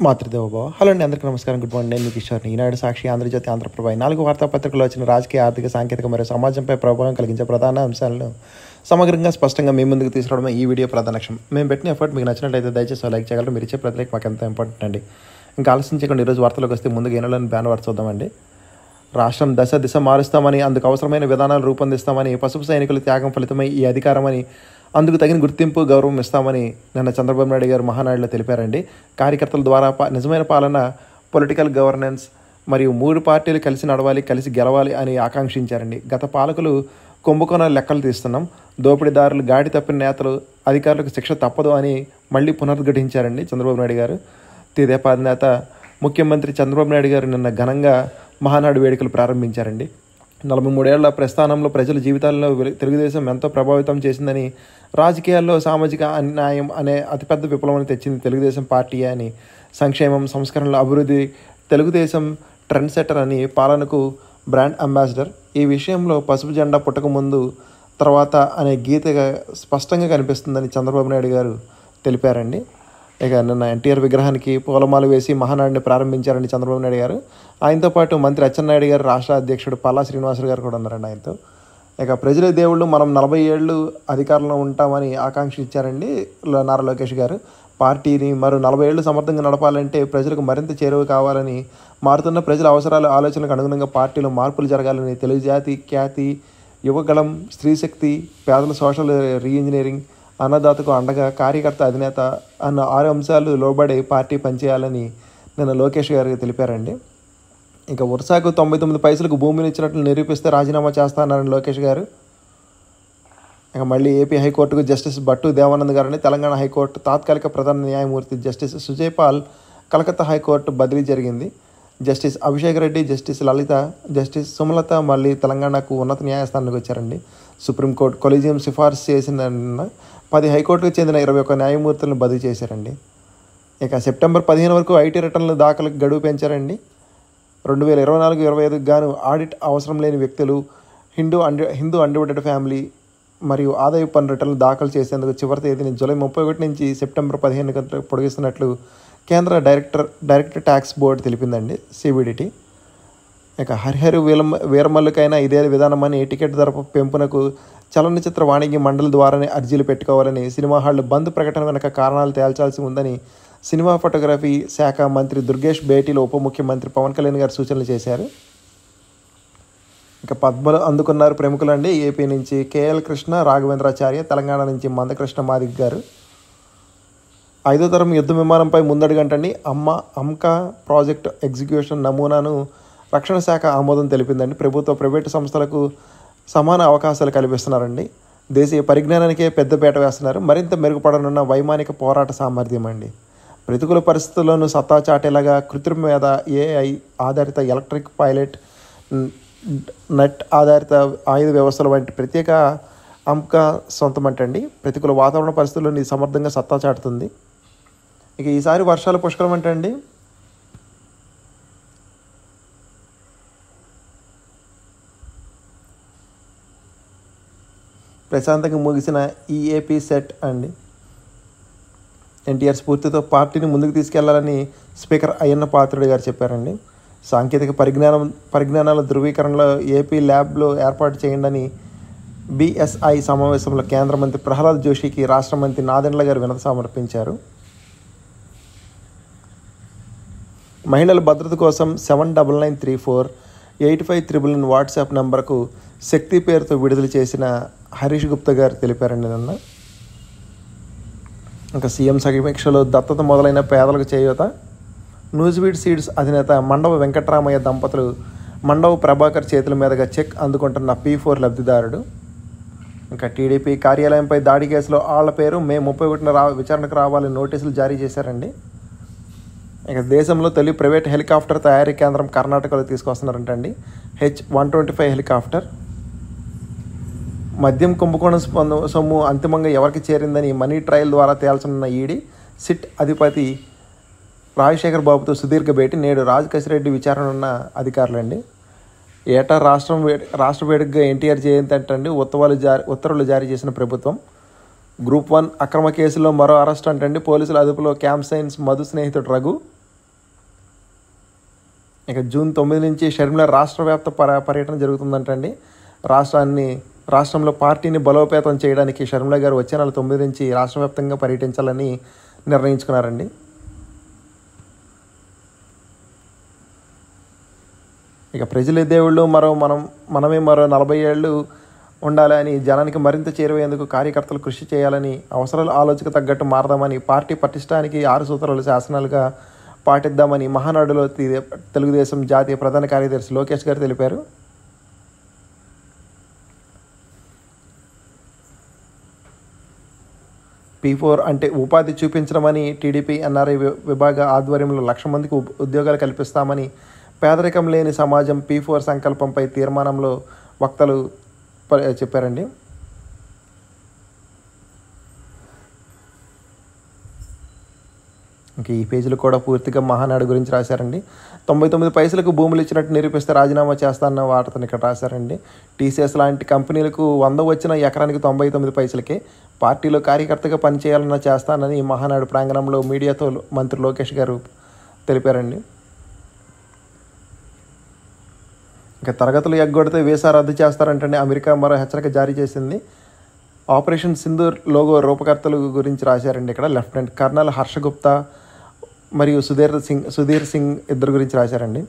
Matrudevobhava. Hello అండి, అందరికీ నమస్కారం. Good morning. నేను మీ కిషోర్ని. ఈనాడు, సాక్షి, ఆంధ్రజ్యోతి, ఆంధ్రప్రభ 4 వార్తాపత్రికల్లో వచ్చిన రాజకీయ, ఆర్థిక, సాంకేతిక మరియు సమాజంపై ప్రభావం కలిగించే ప్రధాన అంశాలను సమగ్రంగా, స్పష్టంగా మీ ముందుకు తీసుకురావడమే ఈ వీడియో ప్రధాన లక్ష్యం. మేము పెట్టిన ఎఫర్ట్ మీకు నచ్చినట్లయితే దయచేసి లైక్ చేయగలరు. మీరు ఇచ్చే ప్రతి లైక్ మాకు ఎంతో ఇంపార్టెంట్ అండి. ఇంకా ఆలస్యం చేయకుండా ఈరోజు వార్తలకు వస్తే ముందుగా ఏనాలని బ్యాన్ వార్త చూద్దామండి. రాష్ట్రం దిశ మారుస్తామని, అందుకు అవసరమైన విధానాలు రూపొందిస్తామని, పసుపు సైనికుల త్యాగం ఫలితమై ఈ అధికారమని, అందుకు తగిన గుర్తింపు, గౌరవం ఇస్తామని నిన్న చంద్రబాబు నాయుడు గారు మహానాడులో తెలిపారండి. కార్యకర్తల ద్వారా నిజమైన పాలన, పొలిటికల్ గవర్నెన్స్ మరియు 3 పార్టీలు కలిసి నడవాలి, కలిసి గెలవాలి అని ఆకాంక్షించారండి. గత పాలకులు కుంభకోణాలు లెక్కలు తీస్తున్నాం, దోపిడీదారులు, గాడి తప్పిన నేతలు, అధికారులకు శిక్ష తప్పదు అని మళ్ళీ పునరుద్ఘాటించారండి చంద్రబాబు నాయుడు గారు. తెదేపా అధినేత ముఖ్యమంత్రి చంద్రబాబు నాయుడు గారు నిన్న ఘనంగా మహానాడు వేడుకలు ప్రారంభించారండి. 43 ఏళ్ల ప్రస్థానంలో ప్రజల జీవితాల్లో తెలుగుదేశం ఎంతో ప్రభావితం చేసిందని, రాజకీయాల్లో సామాజిక అన్యాయం అనే అతిపెద్ద విప్లవాన్ని తెచ్చింది తెలుగుదేశం పార్టీ అని, సంక్షేమం, సంస్కరణల అభివృద్ధి, తెలుగుదేశం ట్రెండ్ సెటర్ అని, పాలనకు బ్రాండ్ అంబాసిడర్. ఈ విషయంలో పసుపు జెండా పుట్టక ముందు తర్వాత అనే గీతగా స్పష్టంగా కనిపిస్తుందని చంద్రబాబు నాయుడు గారు తెలిపారండి. ఇక నిన్న ఎన్టీఆర్ విగ్రహానికి పూలమాల వేసి మహానాడిని ప్రారంభించారండి చంద్రబాబు నాయుడు గారు. ఆయనతో పాటు మంత్రి అచ్చెన్నాయుడు గారు, రాష్ట్ర అధ్యక్షుడు పల్లా శ్రీనివాసులు గారు కూడా ఉన్నారండి ఆయనతో. ఇక ప్రజల దేవుళ్ళు, మనం 40 ఏళ్ళు అధికారంలో ఉంటామని ఆకాంక్షించారండి నారా లోకేష్ గారు. పార్టీని మరో 40 ఏళ్ళు సమర్థంగా నడపాలంటే ప్రజలకు మరింత చేరువ కావాలని, మారుతున్న ప్రజల అవసరాలు, ఆలోచనలకు అనుగుణంగా పార్టీలో మార్పులు జరగాలని, తెలుగు జాతి ఖ్యాతి, యువగళం, స్త్రీశక్తి, పేదల సోషల్ రీఇంజనీరింగ్, అన్నదాతకు అండగా, కార్యకర్త అధినేత అన్న 6 అంశాలు లోబడి పార్టీ పనిచేయాలని నిన్న లోకేష్ గారు తెలిపారండి. ఇక వరుసకు 99 పైసలకు భూమిని ఇచ్చినట్లు నిరూపిస్తే రాజీనామా చేస్తానని లోకేష్ గారు. ఇక మళ్ళీ ఏపీ హైకోర్టుకు జస్టిస్ భట్టు దేవానంద్ గారని, తెలంగాణ హైకోర్టు తాత్కాలిక ప్రధాన న్యాయమూర్తి జస్టిస్ సుజయ్ పాల్ కలకత్తా హైకోర్టు బదిలీ జరిగింది. Justice Abhishek Reddy, justice Lalitha, justice Sumalatha మళ్ళీ తెలంగాణకు ఉన్నత న్యాయస్థానానికి వచ్చారండి. సుప్రీంకోర్టు కొలీజియం సిఫార్సు చేసిన 10 హైకోర్టుకు చెందిన 21 న్యాయమూర్తులను బదిలీ చేశారండి. ఇక సెప్టెంబర్ 15 వరకు ఐటీ రిటర్నుల దాఖలకు గడువు పెంచారండి. 2024-25 గాను ఆడిట్ అవసరం లేని వ్యక్తులు, హిందూ అన్డివైడెడ్ ఫ్యామిలీ మరియు ఆదాయ పన్ను రిటర్నులు దాఖలు చేసేందుకు చివరి తేదీని జూలై 31 నుంచి సెప్టెంబర్ 15 పొడిగిస్తున్నట్లు కేంద్ర డైరెక్ట్ ట్యాక్స్ బోర్డు తెలిపిందండి, CBDT. ఇక హరిహరి వీరమల్లుకైనా ఇదే విధానమని, టికెట్ ధర పెంపునకు చలనచిత్ర వాణిజ్య మండలి ద్వారానే అర్జీలు పెట్టుకోవాలని, సినిమా హాళ్లు బంద్ ప్రకటన వెనక కారణాలు తేల్చాల్సి ఉందని సినిమా ఫోటోగ్రఫీ శాఖ మంత్రి దుర్గేష్ భేటీలో ఉప ముఖ్యమంత్రి పవన్ కళ్యాణ్ గారు సూచనలు చేశారు. ఇక పద్మలు అందుకున్నారు ప్రముఖులు అండి. ఏపీ నుంచి కేఎల్ కృష్ణ, రాఘవేంద్రాచార్య, తెలంగాణ నుంచి మందకృష్ణ మాదిక్ గారు. 5వ తరం యుద్ధ విమానంపై ముందడుగంటండి. అమ్కా ప్రాజెక్టు ఎగ్జిక్యూషన్ నమూనాను రక్షణ శాఖ ఆమోదం తెలిపిందండి. ప్రభుత్వ, ప్రైవేటు సంస్థలకు సమాన అవకాశాలు కల్పిస్తున్నారండి. దేశీయ పరిజ్ఞానానికే పెద్దపీట వేస్తున్నారు. మరింత మెరుగుపడనున్న వైమానిక పోరాట సామర్థ్యం అండి. ప్రతికూల పరిస్థితుల్లోనూ సత్తా చాటేలాగా కృత్రిమ మేధ, AI ఆధారిత ఎలక్ట్రిక్ పైలట్, నెట్ ఆధారిత ఆయుధ వ్యవస్థల వంటి ప్రత్యేక అమ్కా సొంతమంటండి. ప్రతికూల వాతావరణ పరిస్థితుల్లో సమర్థంగా సత్తా చాటుతుంది. ఇక ఈసారి వర్షాలు పుష్కలం అంటండి. ప్రశాంతంగా ముగిసిన ఈ ఏపీ సెట్ అండి. ఎన్టీఆర్ స్ఫూర్తితో పార్టీని ముందుకు తీసుకెళ్లాలని స్పీకర్ అయ్యన్న పాత్రుడు గారు చెప్పారండి. సాంకేతిక పరిజ్ఞానాల ధృవీకరణలో ఏపీ ల్యాబ్లో ఏర్పాటు చేయండి BSI సమావేశంలో కేంద్ర మంత్రి ప్రహ్లాద్ జోషికి రాష్ట్ర మంత్రి నాదెండ్ల గారు వినతి సమర్పించారు. మహిళల భద్రత కోసం 7993485399 వాట్సాప్ నంబర్కు శక్తి పేరుతో విడుదల చేసిన హరీష్ గుప్తా గారు తెలిపారండి నిన్న. ఇంకా సీఎం సమీక్షలో దత్తత మొదలైన పేదలకు చేయూత. న్యూజివీడ్ సీడ్స్ అధినేత మండవ వెంకటరామయ్య దంపతులు మండవ ప్రభాకర్ చేతుల మీదుగా చెక్ అందుకుంటున్న P4 లబ్ధిదారుడు. ఇంకా టీడీపీ కార్యాలయంపై దాడి కేసులో ఆళ్ల పేరు మే 31న విచారణకు రావాలని నోటీసులు జారీ చేశారండి. ఇక దేశంలో తొలి ప్రైవేట్ హెలికాప్టర్ తయారీ కేంద్రం కర్ణాటకలో తీసుకొస్తున్నారంటండి. H125 helicopter. మద్యం కుంభకోణం సొమ్ము అంతిమంగా ఎవరికి చేరిందని మనీ ట్రయల్ ద్వారా తేల్చనున్న ఈడీ, సిట్ అధిపతి రాజశేఖర్ బాబుతో సుదీర్ఘ భేటీ. నేడు రాజకేశ్వరరెడ్డి విచారణ ఉన్న అధికారులండి. ఏటా రాష్ట్ర వేడుకగా ఎన్టీఆర్ జయంతి అంటండి ఉత్తర్వులు జారీ చేసిన ప్రభుత్వం. Group 1 అక్రమ కేసులో మరో అరెస్ట్ అంటండి. పోలీసుల అదుపులో క్యాంప్ సైన్స్ మధు స్నేహితుడు రఘు. ఇక జూన్ 9 నుంచి షర్మిల రాష్ట్ర వ్యాప్త పర్యటన జరుగుతుందంటండి. రాష్ట్రంలో పార్టీని బలోపేతం చేయడానికి షర్మిల గారు వచ్చే నెల 9 నుంచి రాష్ట్ర వ్యాప్తంగా పర్యటించాలని నిర్ణయించుకున్నారండి. ఇక ప్రజలే దేవుళ్ళు, మనమే మరో 40 ఏళ్ళు ఉండాలని, జనానికి మరింత చేరువయ్యేందుకు కార్యకర్తలు కృషి చేయాలని, అవసరాలు ఆలోచనకు తగ్గట్టు మారదామని, పార్టీ పటిష్టానికి 6 సూత్రాలు శాసనాలుగా పాటిద్దామని మహానాడులో తెలుగుదేశం జాతీయ ప్రధాన కార్యదర్శి లోకేష్ గారు తెలిపారు. P4 అంటే ఉపాధి చూపించడమని, టీడీపీ ఎన్ఆర్ఐ విభాగ ఆధ్వర్యంలో 1,00,000 మందికి ఉద్యోగాలు కల్పిస్తామని, పేదరికం లేని సమాజం P4 సంకల్పంపై తీర్మానంలో వక్తలు చెప్పారండి. ఇంకా ఈ పేజీలు కూడా పూర్తిగా మహానాడు గురించి రాశారండి. 99 పైసలకు భూములు ఇచ్చినట్టు నిరూపిస్తే రాజీనామా చేస్తానన్న వార్తను ఇక్కడ రాశారండి. టీసీఎస్ లాంటి కంపెనీలకు 100 వచ్చిన ఎకరానికి 99 పైసలకే పార్టీలో కార్యకర్తగా పనిచేయాలన్నా చేస్తానని మహానాడు ప్రాంగణంలో మీడియాతో మంత్రి లోకేష్ గారు తెలిపారండి. ఇంకా తరగతులు ఎగ్గొడితే వీసా రద్దు చేస్తారంటే అమెరికా మరో హెచ్చరిక జారీ చేసింది. ఆపరేషన్ సింధూర్ లోగో రూపకర్తల గురించి రాశారండి. ఇక్కడ లెఫ్టినెంట్ కర్నల్ హర్షగుప్తా మరియు సుధీర్ సింగ్ ఇద్దరు గురించి రాశారండి.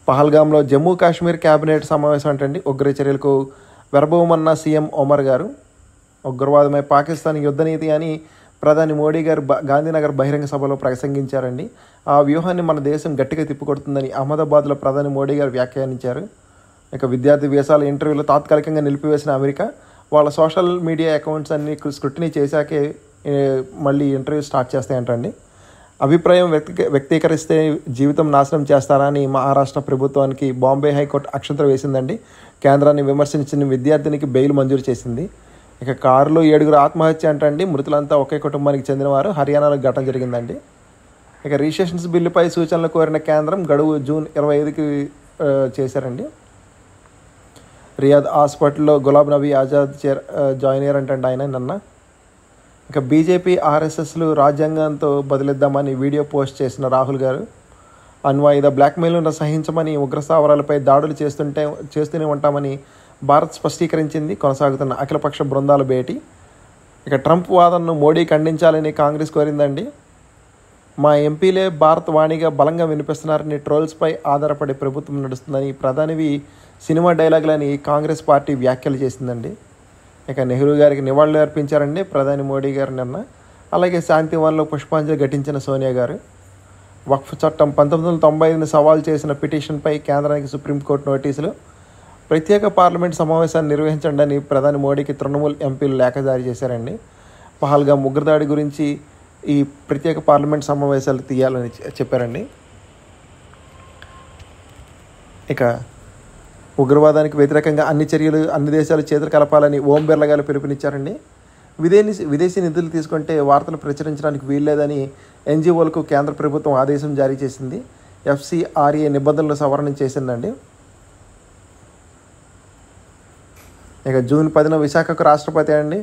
పహల్గామ్లో జమ్మూ కాశ్మీర్ క్యాబినెట్ సమావేశం అంటండి. ఉగ్ర చర్యలకు వెరబోమన్న సీఎం ఒమర్ గారు. ఉగ్రవాదమై పాకిస్తాన్ యుద్ధనీతి అని ప్రధాని మోడీ గారు గాంధీనగర్ బహిరంగ సభలో ప్రసంగించారండి. ఆ వ్యూహాన్ని మన దేశం గట్టిగా తిప్పుకొడుతుందని అహ్మదాబాద్లో ప్రధాని మోడీ గారు వ్యాఖ్యానించారు. ఇక విద్యార్థి వీసాల ఇంటర్వ్యూలు తాత్కాలికంగా నిలిపివేసిన అమెరికా వాళ్ళ సోషల్ మీడియా అకౌంట్స్ అన్ని స్క్రూటినీ చేశాకే మళ్ళీ ఇంటర్వ్యూ స్టార్ట్ చేస్తాయంటండి. అభిప్రాయం వ్యక్తీకరిస్తే జీవితం నాశనం చేస్తారా అని మహారాష్ట్ర ప్రభుత్వానికి బాంబే హైకోర్టు అక్షంతలు వేసిందండి. కేంద్రాన్ని విమర్శించిన విద్యార్థినికి బెయిల్ మంజూరు చేసింది. ఇక కారులో 7 ఆత్మహత్య అంటండి. మృతులంతా ఒకే కుటుంబానికి చెందినవారు. హర్యానాలో ఘటన జరిగిందండి. ఇక రిజిస్ట్రేషన్స్ బిల్లుపై సూచనలు కోరిన కేంద్రం గడువు జూన్ 25కి చేశారండి. రియాద్ హాస్పిటల్లో గులాబ్ నబీ ఆజాద్ జాయిన్ అయ్యారంటండి ఆయన నిన్న. ఇక బీజేపీ ఆర్ఎస్ఎస్లు రాజ్యాంగంతో బదిలిద్దామని వీడియో పోస్ట్ చేసిన రాహుల్ గారు అణ్వాయుధ బ్లాక్మెయిల్ను సహించమని, ఉగ్రస్థావరాలపై దాడులు చేస్తూనే ఉంటామని భారత్ స్పష్టీకరించింది. కొనసాగుతున్న అఖిలపక్ష బృందాల భేటీ. ఇక ట్రంప్ వాదనను మోడీ ఖండించాలని కాంగ్రెస్ కోరిందండి. మా ఎంపీలే భారత్ వాణిగా బలంగా వినిపిస్తున్నారని, ట్రోల్స్పై ఆధారపడి ప్రభుత్వం నడుస్తుందని, ప్రధానివి సినిమా డైలాగులని కాంగ్రెస్ పార్టీ వ్యాఖ్యలు చేసిందండి. ఇక నెహ్రూ గారికి నివాళులు అర్పించారండి ప్రధాని మోడీ గారు నిన్న. అలాగే శాంతివన్లో పుష్పాంజలి ఘటించిన సోనియా గారు. వక్ఫ్ చట్టం 1995ని సవాల్ చేసిన పిటిషన్పై కేంద్రానికి సుప్రీంకోర్టు నోటీసులు. ప్రత్యేక పార్లమెంట్ సమావేశాన్ని నిర్వహించండి అని ప్రధాని మోడీకి తృణమూల్ ఎంపీలు లేఖ జారీ చేశారండి. పహల్గామ్ ఉగ్రదాడి గురించి ఈ ప్రత్యేక పార్లమెంట్ సమావేశాలు తీయాలని చెప్పారండి. ఇక ఉగ్రవాదానికి వ్యతిరేకంగా అన్ని దేశాలు చేతులు కలపాలని ఓం బిర్లా గారు పిలుపునిచ్చారండి. విదేశీ నిధులు తీసుకుంటే వార్తలు ప్రచురించడానికి వీల్లేదని ఎన్జిఓలకు కేంద్ర ప్రభుత్వం ఆదేశం జారీ చేసింది. FCRA నిబంధనలు సవరణ చేసిందండి. ఇక జూన్ 10న విశాఖకు రాష్ట్రపతి అండి.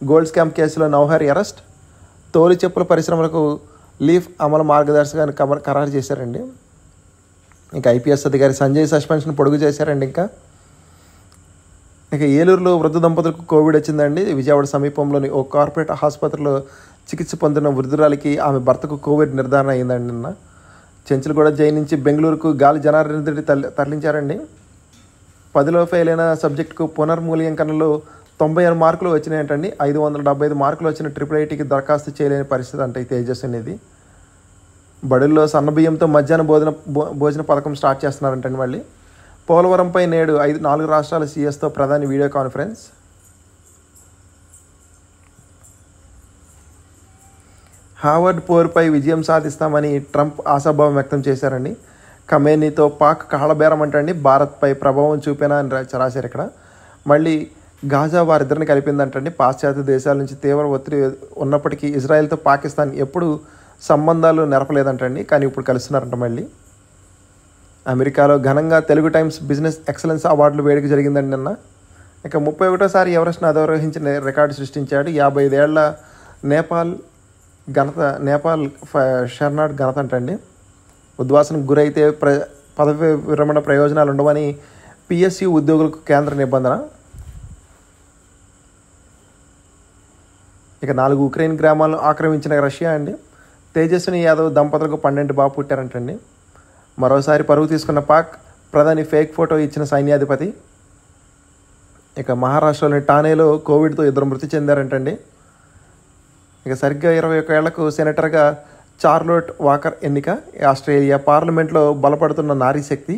గోల్డ్ స్కామ్ కేసులో నౌహర్ అరెస్ట్. తోలు చెప్పుల పరిశ్రమలకు లీఫ్ అమలు మార్గదర్శకాన్ని ఖరారు చేశారండి. ఇంకా IPS అధికారి సంజయ్ సస్పెన్షన్ పొడుగు చేశారండి. ఇక ఏలూరులో వృద్ధ దంపతులకు కోవిడ్ వచ్చిందండి. విజయవాడ సమీపంలోని ఓ కార్పొరేట్ ఆసుపత్రిలో చికిత్స పొందిన వృద్ధురాలికి ఆమె భర్తకు కోవిడ్ నిర్ధారణ అయిందండి నిన్న. చెంచులగూడ జైలు నుంచి బెంగళూరుకు గాలి జనార్దన్ రెడ్డి తరలించారండి. 10లో ఫెయిల్ అయిన సబ్జెక్టుకు పునర్మూల్యాంకనంలో 96 మార్కులు వచ్చినాయంటండి. 575 మార్కులు వచ్చిన IIITకి దరఖాస్తు చేయలేని పరిస్థితి అంటే తేజస్ అనేది. బడుల్లో సన్నబియ్యంతో మధ్యాహ్న భోజన పథకం స్టార్ట్ చేస్తున్నారంటండి. మళ్ళీ పోలవరంపై నేడు 4 రాష్ట్రాల CSతో ప్రధాని వీడియో కాన్ఫరెన్స్. హార్వర్డ్ పోరుపై విజయం సాధిస్తామని ట్రంప్ ఆశాభావం వ్యక్తం చేశారండి. ఖమేనీతో పాక్ కాళ్ళబేరం అంటండి భారత్పై ప్రభావం చూపేనా అని రాశారు ఇక్కడ. మళ్ళీ గాజా వారిద్దరిని కలిపిందంటండి. పాశ్చాత్య దేశాల నుంచి తీవ్ర ఒత్తిడి ఉన్నప్పటికీ ఇజ్రాయెల్తో పాకిస్తాన్ ఎప్పుడు సంబంధాలు నెరపలేదంటండి, కానీ ఇప్పుడు కలుస్తున్నారంట. మళ్ళీ అమెరికాలో ఘనంగా తెలుగు టైమ్స్ బిజినెస్ ఎక్సలెన్స్ అవార్డులు వేడుక జరిగిందండి నిన్న. ఇక 31సారి ఎవరెస్ట్ను అధిరోహించిన రికార్డు సృష్టించాడు. 55 ఏళ్ల నేపాల్ షర్నాడ్ ఘనత అంటండి. ఉద్వాసనకు గురైతే పదవి విరమణ ప్రయోజనాలు ఉండవని పిఎస్యు ఉద్యోగులకు కేంద్ర నిబంధన. ఇక 4 ఉక్రెయిన్ గ్రామాలను ఆక్రమించిన రష్యా అండి. తేజస్విని యాదవ్ దంపతులకు 12 బాబు పుట్టారంటండి. మరోసారి పరువు తీసుకున్న పాక్ ప్రధాని ఫేక్ ఫోటో ఇచ్చిన సైన్యాధిపతి. ఇక మహారాష్ట్రలోని ఠానేలో కోవిడ్తో 2 మృతి చెందారంటండి. ఇక సరిగ్గా 21 ఏళ్లకు సెనేటర్గా చార్లోట్ వాకర్ ఎన్నిక. ఆస్ట్రేలియా పార్లమెంట్లో బలపడుతున్న నారీ శక్తి.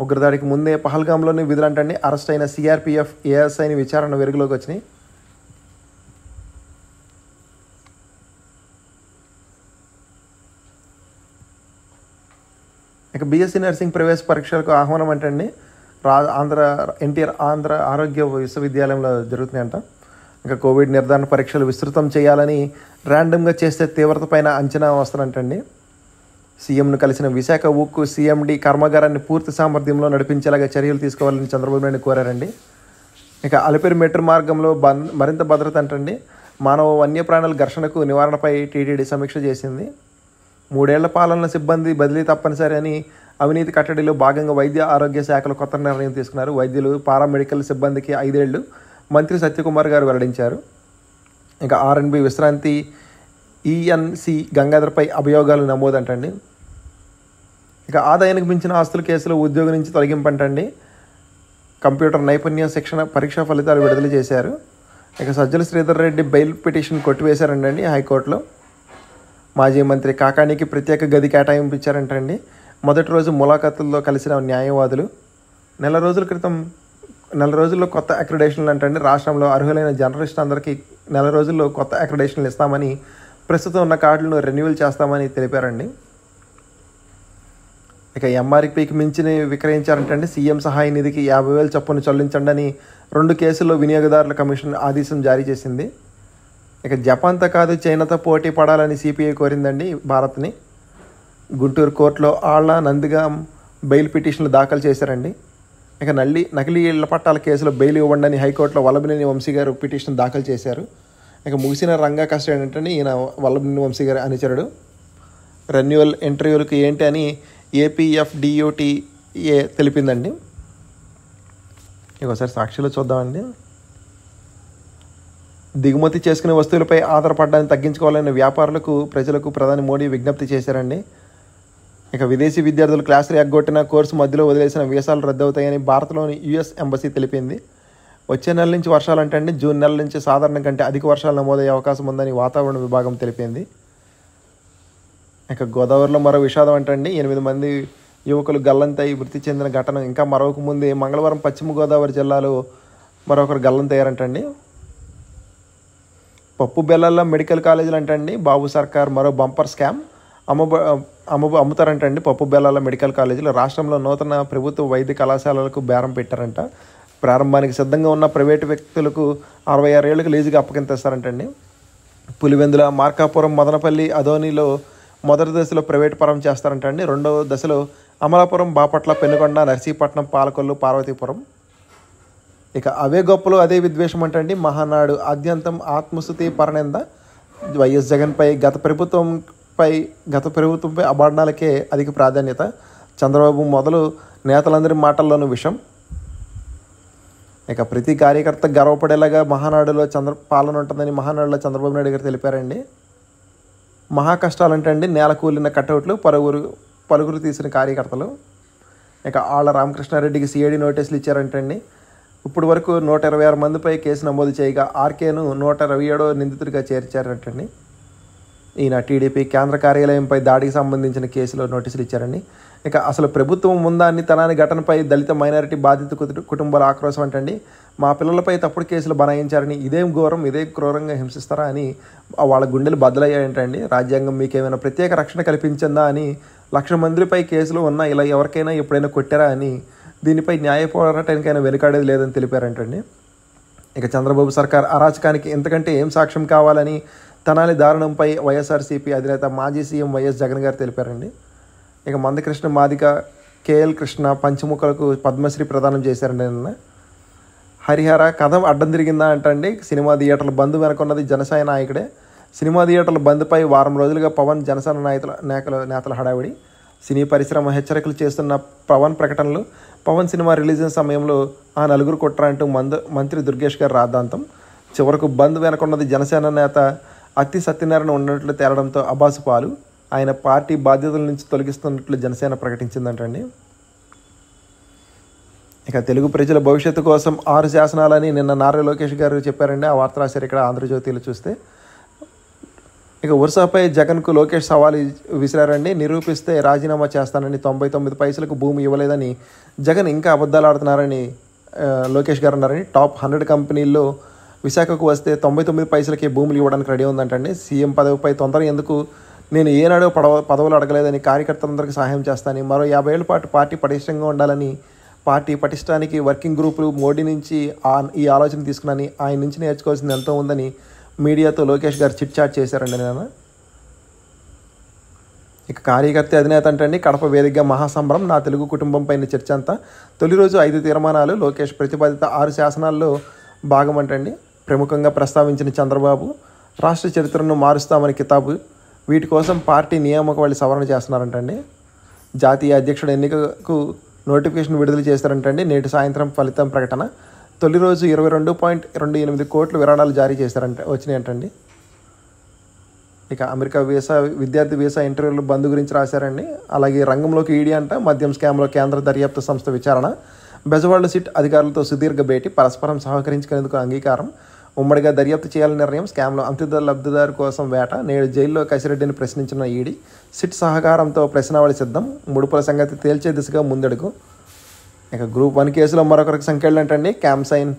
ఉగ్రదాడికి ముందే పహల్గామ్లోని విధులంటండి అరెస్ట్ అయిన సిఆర్పిఎఫ్ ఏఎస్ఐని విచారణ వెలుగులోకి వచ్చినాయి. ఇక బీఎస్సీ నర్సింగ్ ప్రవేశ పరీక్షలకు ఆహ్వానం అంటండి ఎన్టీఆర్ ఆంధ్ర ఆరోగ్య విశ్వవిద్యాలయంలో జరుగుతున్నాయంట. ఇంకా కోవిడ్ నిర్ధారణ పరీక్షలు విస్తృతం చేయాలని ర్యాండమ్గా చేస్తే తీవ్రతపైన అంచనా వస్తారంటండి. సీఎంను కలిసిన విశాఖ ఉక్కు సీఎండి కర్మాగారాన్ని పూర్తి సామర్థ్యంలో నడిపించేలాగా చర్యలు తీసుకోవాలని చంద్రబాబు నాయుడు కోరారండి. ఇక అలిపిరి మెట్రో మార్గంలో మరింత భద్రత అంటండి. మానవ వన్యప్రాణుల ఘర్షణకు నివారణపై టీటీడీ సమీక్ష చేసింది. 3 ఏళ్ల పాలన సిబ్బంది బదిలీ తప్పనిసరి అని అవినీతి కట్టడిలో భాగంగా వైద్య ఆరోగ్య శాఖలో కొత్త నిర్ణయం తీసుకున్నారు. వైద్యులు పారామెడికల్ సిబ్బందికి 5 ఏళ్లు మంత్రి సత్యకుమార్ గారు వెల్లడించారు. ఇంకా ఆర్ఎన్బి విశ్రాంతి ఈఎన్సి గంగాధర్పై అభియోగాలు నమోదంటండి. ఇక ఆదాయానికి మించిన ఆస్తుల కేసులో ఉద్యోగం నుంచి తొలగింపంటండి. కంప్యూటర్ నైపుణ్య శిక్షణ పరీక్షా ఫలితాలు విడుదల చేశారు. ఇక సజ్జల శ్రీధర్ రెడ్డి బెయిల్ పిటిషన్ కొట్టివేశారంటండి హైకోర్టులో. మాజీ మంత్రి కాకాణికి ప్రత్యేక గది కేటాయింపు ఇచ్చారంటండి. మొదటి రోజు ములాఖాతుల్లో కలిసిన న్యాయవాదులు. నెల రోజుల్లో కొత్త అక్రిడేషన్లు అంటండి. రాష్ట్రంలో అర్హులైన జర్నలిస్ట్ అందరికీ నెల రోజుల్లో కొత్త అక్రిడేషన్లు ఇస్తామని, ప్రస్తుతం ఉన్న కార్డులను రెన్యువల్ చేస్తామని తెలిపారండి. ఇక ఎంఆర్పికి మించి విక్రయించారంటండి. సీఎం సహాయ నిధికి 50,000 చొప్పున చెల్లించండి అని 2 కేసుల్లో వినియోగదారుల కమిషన్ ఆదేశం జారీ చేసింది. ఇక జపాన్తో కాదు చైనాతో పోటీ పడాలని సిపిఐ కోరిందండి భారత్ని. గుంటూరు కోర్టులో ఆళ్ల నందిగాం బెయిల్ పిటిషన్లు దాఖలు చేశారండి. ఇక నకిలీ ఇళ్ల పట్టాల కేసులో బెయిల్ ఇవ్వండి హైకోర్టులో వల్లభనేని వంశీ గారు పిటిషన్ దాఖలు చేశారు. ఇక ముగిసిన రంగా కస్టడీ ఏంటంటే ఈయన వల్లభనేని వంశీ గారి అనుచరుడు. రెన్యువల్ ఇంటర్వ్యూలకు ఏంటి అని ఏపీఎఫ్డియూటీఏ తెలిపిందండి. ఒకసారి సాక్షిలో చూద్దామండి. దిగుమతి చేసుకునే వస్తువులపై ఆధారపడడాన్ని తగ్గించుకోవాలని వ్యాపారులకు ప్రజలకు ప్రధాని మోడీ విజ్ఞప్తి చేశారండి. ఇక విదేశీ విద్యార్థులు క్లాసులు ఎగ్గొట్టిన కోర్సు మధ్యలో వదిలేసిన వీసాలు రద్దవుతాయని భారత్లోని యుఎస్ ఎంబసీ తెలిపింది. వచ్చే నెల నుంచి వర్షాలంటే జూన్ నెల నుంచి సాధారణం కంటే అధిక వర్షాలు నమోదయ్యే అవకాశం ఉందని వాతావరణ విభాగం తెలిపింది. ఇక గోదావరిలో మరో విషాదం అంటండి. 8 మంది యువకులు గల్లంతై మృతి చెందిన ఘటన ఇంకా మరొక ముందే మంగళవారం పశ్చిమ గోదావరి జిల్లాలో మరొకరు గల్లంతయ్యారంటండి. పప్పు బెల్లాల్లో మెడికల్ కాలేజీలు అంటండి. బాబు సర్కార్ మరో బంపర్ స్కామ్. అమ్ముతారంటండి పప్పు బెల్లాల మెడికల్ కాలేజీలు. రాష్ట్రంలో నూతన ప్రభుత్వ వైద్య కళాశాలలకు బేరం పెట్టారంట. ప్రారంభానికి సిద్ధంగా ఉన్న ప్రైవేటు వ్యక్తులకు 66 ఏళ్లకు లీజుగా అప్పగించేస్తారంటండి. పులివెందుల, మార్కాపురం, మదనపల్లి, అదోనిలో మొదటి దశలో ప్రైవేటు పరం చేస్తారంటండి. రెండవ దశలో అమలాపురం, బాపట్ల, పెనుకొండ, నర్సీపట్నం, పాలకొల్లు, పార్వతీపురం. ఇక అవే గొప్పలు అదే విద్వేషం అంటండి. మహానాడు ఆద్యంతం ఆత్మస్థుతి పరనింద. వైఎస్ జగన్పై గత ప్రభుత్వంపై అభాండాలకే అధిక ప్రాధాన్యత. చంద్రబాబు మొదలు నేతలందరి మాటల్లోనూ విషం. ఇక ప్రతి కార్యకర్త గర్వపడేలాగా మహానాడులో పాలన ఉంటుందని మహానాడులో చంద్రబాబు నాయుడు గారు తెలిపారండి. మహా కష్టాలంటండి నేల కూలిన కటౌట్లు, పరుగురు తీసిన కార్యకర్తలు. ఇక ఆళ్ల రామకృష్ణారెడ్డికి సిఐడి నోటీసులు ఇచ్చారంటండి. ఇప్పుడు వరకు 126 మందిపై కేసు నమోదు చేయగా ఆర్కేను 127వ నిందితుడిగా చేర్చారంటండి. ఈయన టీడీపీ కేంద్ర కార్యాలయంపై దాడికి సంబంధించిన కేసులో నోటీసులు ఇచ్చారండి. ఇక అసలు ప్రభుత్వం ఉందా అని తనాని ఘటనపై దళిత మైనారిటీ బాధిత కుటుంబాల ఆక్రోశం అంటండి. మా పిల్లలపై తప్పుడు కేసులు బనాయించారని, ఇదేం ఘోరం, ఇదే క్రూరంగా హింసిస్తారా అని వాళ్ళ గుండెలు బద్దలయ్యాయంటండి. రాజ్యాంగం మీకేమైనా ప్రత్యేక రక్షణ కల్పించిందా అని 1,00,000 మందిపై కేసులు ఉన్నా ఇలా ఎవరికైనా ఎప్పుడైనా కొట్టారా అని, దీనిపై న్యాయ పోరాటానికైనా వెనుకాడేది లేదని తెలిపారంటండి. ఇక చంద్రబాబు సర్కార్ అరాచకానికి ఎంతకంటే ఏం సాక్ష్యం కావాలని తనాలి దారుణంపై వైఎస్ఆర్సీపీ అధినేత మాజీ సీఎం వైఎస్ జగన్ గారు తెలిపారండి. ఇక మందకృష్ణ మాదిక, కేఎల్ కృష్ణ పంచముఖలకు పద్మశ్రీ ప్రదానం చేశారండి నిన్న. హరిహర కథ అడ్డం తిరిగిందా అంటండి. సినిమా థియేటర్ల బంద్ వెనుకున్నది జనసేన నాయకుడే. సినిమా థియేటర్ల బంద్పై వారం రోజులుగా పవన్, జనసేన నేతల హడావిడి. సినీ పరిశ్రమ హెచ్చరికలు చేస్తున్న పవన్ ప్రకటనలు, పవన్ సినిమా రిలీజ్ సమయంలో ఆ నలుగురు కుట్ర అంటూ మంత్రి దుర్గేష్ గారు రాద్ధాంతం. చివరకు బంద్ వెనకున్నది జనసేన నేత అత్తి సత్యనారాయణ ఉన్నట్లు తేలడంతో అబాసు పాలు. ఆయన పార్టీ బాధ్యతల నుంచి తొలగిస్తున్నట్లు జనసేన ప్రకటించిందంటండి. ఇక తెలుగు ప్రజల భవిష్యత్తు కోసం 6 శాసనాలని నిన్న నారా లోకేష్ గారు చెప్పారండి. ఆ వార్త రాశారు ఇక్కడ ఆంధ్రజ్యోతిలో చూస్తే. ఇక ఉర్సాపై జగన్కు లోకేష్ సవాల్ విసిరారండి. నిరూపిస్తే రాజీనామా చేస్తానని 99 పైసలకు భూమి ఇవ్వలేదని జగన్ ఇంకా అబద్ధాలు ఆడుతున్నారని లోకేష్ గారు అన్నారని. టాప్ 100 కంపెనీల్లో విశాఖకు వస్తే 99 పైసలకే భూములు ఇవ్వడానికి రెడీ ఉందంటండి. సీఎం పదవిపై తొందర ఎందుకు, నేను ఏనాడో పదవులు అడగలేదని, కార్యకర్తలందరికీ సహాయం చేస్తానని, మరో 50 ఏళ్ల పాటు పార్టీ పటిష్టంగా ఉండాలని, పార్టీ పటిష్టానికి వర్కింగ్ గ్రూపులు మోడీ నుంచి ఈ ఆలోచన తీసుకున్నాని, ఆయన నుంచి నేర్చుకోవాల్సింది ఎంతో ఉందని మీడియాతో లోకేష్ గారు చిట్ చాట్ చేశారండి నేను. ఇక కార్యకర్త అధినేత అంటండి కడప వేదికగా మహాసంబరం, నా తెలుగు కుటుంబంపైన చర్చ అంతా. తొలి రోజు 5 తీర్మానాలు, లోకేష్ ప్రతిపాదిత 6 శాసనాల్లో భాగం అంటండి. ప్రముఖంగా ప్రస్తావించిన చంద్రబాబు రాష్ట్ర చరిత్రను మారుస్తామని కితాబు, వీటి కోసం పార్టీ నియామకావళి సవరణ చేస్తున్నారంటండి. జాతీయ అధ్యక్షుడు ఎన్నికకు నోటిఫికేషన్ విడుదల చేశారంటండి. నేటి సాయంత్రం ఫలితం ప్రకటన. తొలి రోజు 22.28 కోట్ల విరాళాలు జారీ వచ్చినాయంటండి. ఇక అమెరికా విద్యార్థి వీసా ఇంటర్వ్యూలు బంద్ గురించి రాశారండి. అలాగే రంగంలోకి ఈడీ అంట, మద్యం స్కామ్లో కేంద్ర దర్యాప్తు సంస్థ విచారణ, బెజవాడ సిట్ అధికారులతో సుదీర్ఘ భేటీ, పరస్పరం సహకరించుకునేందుకు అంగీకారం, ఉమ్మడిగా దర్యాప్తు చేయాలని నిర్ణయం, స్కామ్లో అంత్యద లబ్ధిదారు కోసం వేట, నేడు జైల్లో కసిరెడ్డిని ప్రశ్నించిన ఈడీ, సిట్ సహకారంతో ప్రశ్నావళి సిద్ధం, ముడుపుల సంగతి తేల్చే దిశగా ముందడుగు. ఇక గ్రూప్ 1 కేసులో మరొకరికి సంఖ్యలంటండి. క్యాంప్సైన్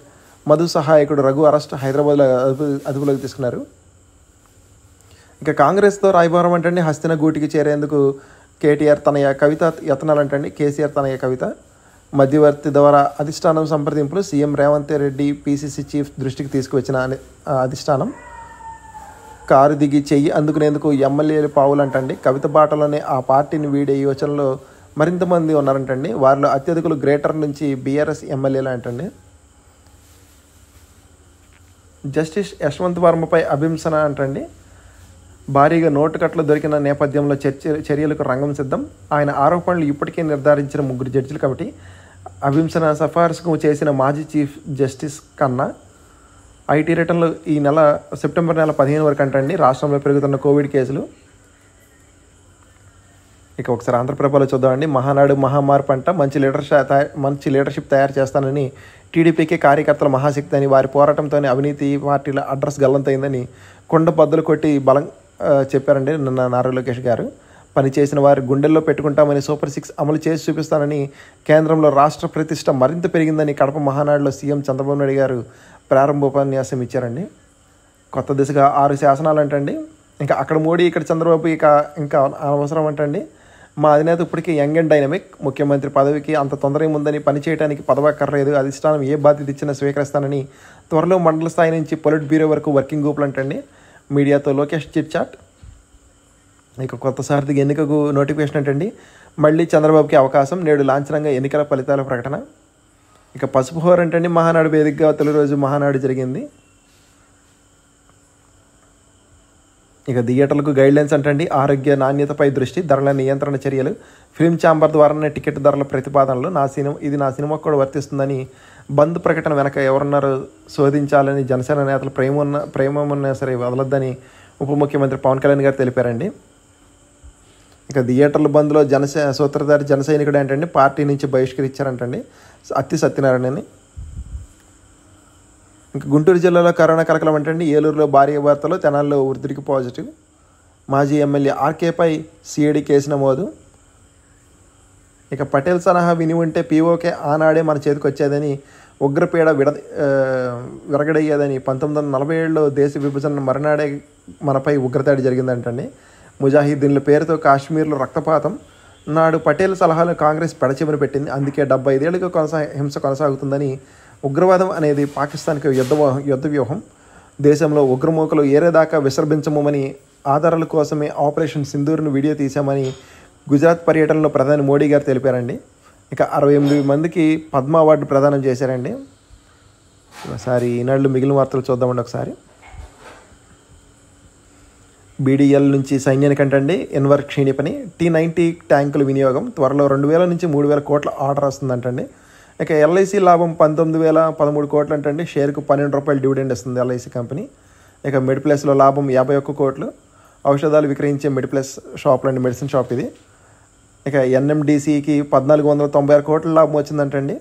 మధు సహాయకుడు రఘు అరెస్ట్, హైదరాబాద్లో అదుపులోకి తీసుకున్నారు. ఇక కాంగ్రెస్తో రాయబారం అంటండి. హస్తిన గూటికి చేరేందుకు కేటీఆర్ తనయ కవిత యత్నాలంటండి. కేసీఆర్ తనయ కవిత మధ్యవర్తి ద్వారా అధిష్టానం సంప్రదింపులు, CM Revanth Reddy PCC chief దృష్టికి తీసుకువచ్చిన అధిష్టానం. కారు దిగి చెయ్యి అందుకునేందుకు ఎమ్మెల్యేలు పావులంటండి. కవిత బాటలోనే ఆ పార్టీని వీడే యోచనలో మరింత మంది ఉన్నారంటండి. వారిలో అత్యధికులు గ్రేటర్ నుంచి బీఆర్ఎస్ ఎమ్మెల్యేలు అంటండి. జస్టిస్ యశ్వంత్ వర్మపై అభింసన అంటండి. భారీగా నోటు కట్టలు దొరికిన నేపథ్యంలో చర్యలకు రంగం సిద్ధం. ఆయన ఆరోపణలు ఇప్పటికే నిర్ధారించిన 3 జడ్జిల కమిటీ. అభింసన సిఫారసుకు చేసిన మాజీ చీఫ్ జస్టిస్ కన్నా. ఐటీ రిటర్న్లు ఈ నెల సెప్టెంబర్ నెల 15 వరకు అంటండి. రాష్ట్రంలో పెరుగుతున్న కోవిడ్ కేసులు. ఇక ఒకసారి ఆంధ్రప్రభలో చూద్దామండి. మహానాడు మహామార్పు అంట, మంచి లీడర్షిప్ తయారు చేస్తానని టీడీపీకి కార్యకర్తల మహాశక్తి అని, వారి పోరాటంతోనే అవినీతి పార్టీల అడ్రస్ గల్లంతైందని కొండ బద్దలు కొట్టి బలం చెప్పారండి నిన్న నారా లోకేష్ గారు. పనిచేసిన వారి గుండెల్లో పెట్టుకుంటామని, సూపర్ 6 అమలు చేసి చూపిస్తానని, కేంద్రంలో రాష్ట్ర ప్రతిష్ట మరింత పెరిగిందని కడప మహానాడులో సీఎం చంద్రబాబు నాయుడు గారు ప్రారంభోపన్యాసం ఇచ్చారండి. కొత్త దిశగా 6 శాసనాలు అంటండి. ఇంకా అక్కడ మోడీ, ఇక్కడ చంద్రబాబు ఇంకా అవసరం అంటండి. మా అధినేత ఇప్పటికీ యంగ్ అండ్ డైనమిక్, ముఖ్యమంత్రి పదవికి అంత తొందర ఏముందని, పని చేయడానికి పదవక్కర్లేదు, అధిష్టానం ఏ బాధ్యత ఇచ్చినా స్వీకరిస్తానని, త్వరలో మండల స్థాయి నుంచి పొలిట్ బ్యూరో వరకు వర్కింగ్ గ్రూపులు అంటండి. మీడియాతో లోకేష్ చిట్ చాట్. ఇక కొత్త సారథికి ఎన్నికకు నోటిఫికేషన్ అంటండి. మళ్ళీ చంద్రబాబుకి అవకాశం, నేడు లాంఛనంగా ఎన్నికల ఫలితాల ప్రకటన. ఇక పసుపు హోర్ అంటండి. మహానాడు వేదికగా తొలి రోజు మహానాడు జరిగింది. ఇక థియేటర్లకు గైడ్లైన్స్ అంటండి. ఆరోగ్య నాణ్యతపై దృష్టి, ధరల నియంత్రణ చర్యలు, ఫిల్మ్ ఛాంబర్ ద్వారానే టికెట్ ధరల ప్రతిపాదనలు, ఇది నా సినిమాకు కూడా వర్తిస్తుందని, బంద్ ప్రకటన వెనక ఎవరున్నారో శోధించాలని జనసేన నేతలు ప్రేమన్నా సరే వదలొద్దని ఉప ముఖ్యమంత్రి పవన్ కళ్యాణ్ గారు తెలిపారండి. ఇక థియేటర్ల బంద్లో సూత్రధారి జన సైనికుడు ఏంటంటే పార్టీ నుంచి బహిష్కరించారంటండి అత్తి సత్యనారాయణని. ఇంకా గుంటూరు జిల్లాలో కరోనా కలకలం అంటండి. ఏలూరులో భార్య భర్తలు, తెనాల్లో వృద్ధుడికి పాజిటివ్. మాజీ ఎమ్మెల్యే ఆర్కేపై సిఐడి కేసు నమోదు. ఇక పటేల్ సలహా విని ఉంటే పీఓకే ఆనాడే మన చేతికి వచ్చేదని, ఉగ్రపీడ విరగడయ్యేదని, 1947లో దేశ విభజన మరునాడే మనపై ఉగ్రదాడి జరిగిందంటండి. ముజాహిద్దీన్ల పేరుతో కాశ్మీర్లో రక్తపాతం. నాడు పటేల్ సలహాలు కాంగ్రెస్ పెడచెవిన పెట్టింది. అందుకే 75 ఏళ్ళుగా హింస కొనసాగుతుందని, ఉగ్రవాదం అనేది పాకిస్తాన్కి యుద్ధ వ్యూహం, దేశంలో ఉగ్రమూకలు ఏరేదాకా విసర్జించమని, ఆధారాల కోసమే ఆపరేషన్ సింధూర్ను వీడియో తీశామని గుజరాత్ పర్యటనలో ప్రధాని మోడీ గారు తెలిపారండి. ఇక 68 మందికి పద్మ అవార్డు ప్రదానం చేశారండి. ఒకసారి ఈనాడు మిగిలిన వార్తలు చూద్దామండి. ఒకసారి బీడీఎల్ నుంచి సైన్యానికి అంటండి ఎన్వర్ క్షీణి పని T90 ట్యాంకుల వినియోగం త్వరలో 2000 నుంచి 3000 కోట్ల ఆర్డర్ వస్తుందంటండి. ఇక ఎల్ఐసి లాభం 19,013 కోట్లు అంటండి. షేర్కు ₹12 డివిడెండ్ ఇస్తుంది ఎల్ఐసి కంపెనీ. ఇక మెడిప్లస్లో లాభం 51 కోట్లు. ఔషధాలు విక్రయించే మెడిప్లస్ షాప్లో అండి, మెడిసిన్ షాప్ ఇది. ఇక ఎన్ఎండిసికి 1496 కోట్ల లాభం వచ్చిందంటండి.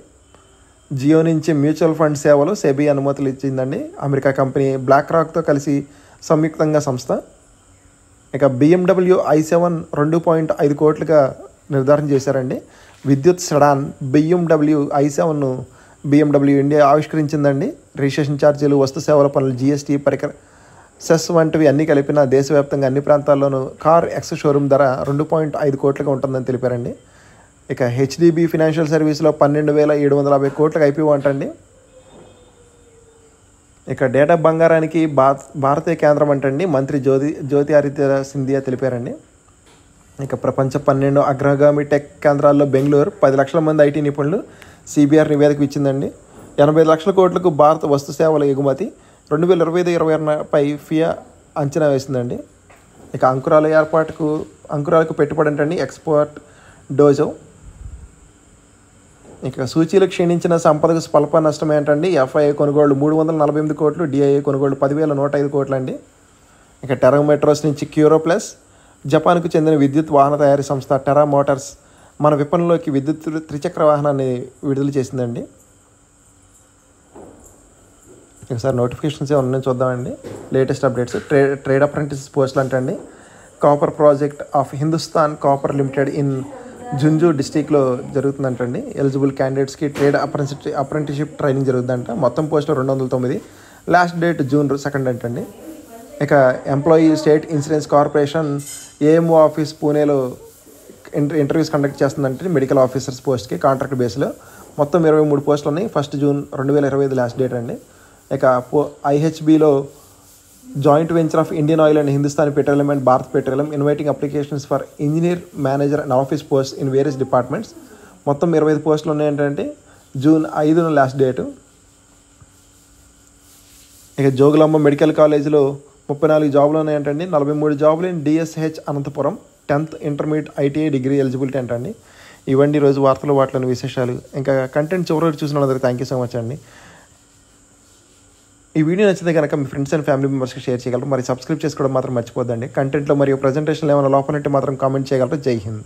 జియో నుంచి మ్యూచువల్ ఫండ్ సేవలు సెబీ అనుమతులు ఇచ్చిందండి. అమెరికా కంపెనీ బ్లాక్ రాక్తో కలిసి సంయుక్తంగా సంస్థ. ఇక BMW i7 2.5 కోట్లుగా నిర్ధారణ చేశారండి. విద్యుత్ సెడాన్ BMW i7ను BMW ఇండియా ఆవిష్కరించిందండి. రిజిస్ట్రేషన్ ఛార్జీలు, వస్తు సేవల పనులు, GST, పరికర సెస్ వంటివి అన్నీ కలిపిన దేశవ్యాప్తంగా అన్ని ప్రాంతాల్లోనూ కార్ ఎక్స్ షోరూమ్ ధర 2.5 కోట్లుగా ఉంటుందని తెలిపారండి. ఇక HDB ఫినాన్షియల్ సర్వీస్లో 12,750 కోట్లకు IPO అంటండి. ఇక డేటా బంగారానికి భారతీయ కేంద్రం అంటండి మంత్రి జ్యోతిరాదిత్య సింధియా తెలిపారండి. ఇక ప్రపంచ 12 అగ్రగామి టెక్ కేంద్రాల్లో బెంగళూరు 10 లక్షల మంది IT నిపుణులు CBR నివేదిక ఇచ్చిందండి. 85 లక్షల కోట్లకు భారత వస్తు సేవల ఎగుమతి 2025-26పై ఫియా అంచనా వేసిందండి. ఇక అంకురాలకు పెట్టుబడి అంటండి ఎక్స్పోర్ట్ డోజో. ఇక సూచీలు క్షీణించిన సంపదకు స్వల్ప నష్టం ఏంటండి. FII కొనుగోళ్లు 348 కోట్లు, DII కొనుగోళ్లు 10,105 కోట్లు అండి. ఇక టెరా మెట్రోస్ నుంచి క్యూరో ప్లస్. జపాన్కు చెందిన విద్యుత్ వాహన తయారీ సంస్థ టెరా మోటార్స్ మన విపణిలోకి విద్యుత్ త్రిచక్ర వాహనాన్ని విడుదల చేసిందండి. ఒకసారి నోటిఫికేషన్స్ ఏమన్నా చూద్దామండి. లేటెస్ట్ అప్డేట్స్ ట్రేడ్ అప్రెంటిస్ పోస్టులు అంటండి. Copper project of Hindustan copper limited in జుంజు డిస్టిక్లో జరుగుతుందంటండి. ఎలిజిబుల్ క్యాండిడేట్స్కి ట్రేడ్ అప్రెంటిస్షిప్ ట్రైనింగ్ జరుగుతుందంట. మొత్తం పోస్టులు 209. లాస్ట్ డేట్ June 2 అంటండి. ఇక employee state insurance corporation AMO office పూణేలో ఇంటర్వ్యూస్ కండక్ట్ చేస్తుందంటే మెడికల్ ఆఫీసర్స్ పోస్ట్కి కాంట్రాక్ట్ బేస్లో. మొత్తం 23 పోస్టులు ఉన్నాయి. 1 June 2025 లాస్ట్ డేట్ అండి. ఇక IHBలో joint venture of Indian oil and Hindustan petroleum and Bharat petroleum inviting applications for engineer, manager and office post in various departments. మొత్తం 25 పోస్టులు ఉన్నాయంటే June 5 లాస్ట్ డేటు. ఇక జోగులాంబ మెడికల్ కాలేజీలో 34 జాబులు ఉన్నాయంటండి. 43 జాబులు in DSH Anantapuram. 10th intermediate ITI degree eligibility అంటండి. ఇవ్వండి ఈరోజు వార్తలు, వాటిలోని విశేషాలు. ఇంకా కంటెంట్ చివరి చూసిన వాళ్ళందరికీ థ్యాంక్ యూ సో మచ్ అండి. ఈ వీడియో నచ్చితే కనుక మీ ఫ్రెండ్స్ అండ్ ఫ్యామిలీ మెంబర్స్కి షేర్ చేయగలరు. మరి సబ్స్క్రైబ్ చేసుకోవడం మాత్రం మర్చిపోద్దండి. కంటెంట్లో మరియు ప్రజెంటేషన్లో ఏమైనా లోపలంటే మాత్రం కామెంట్ చేయగలరు. జై హింద్.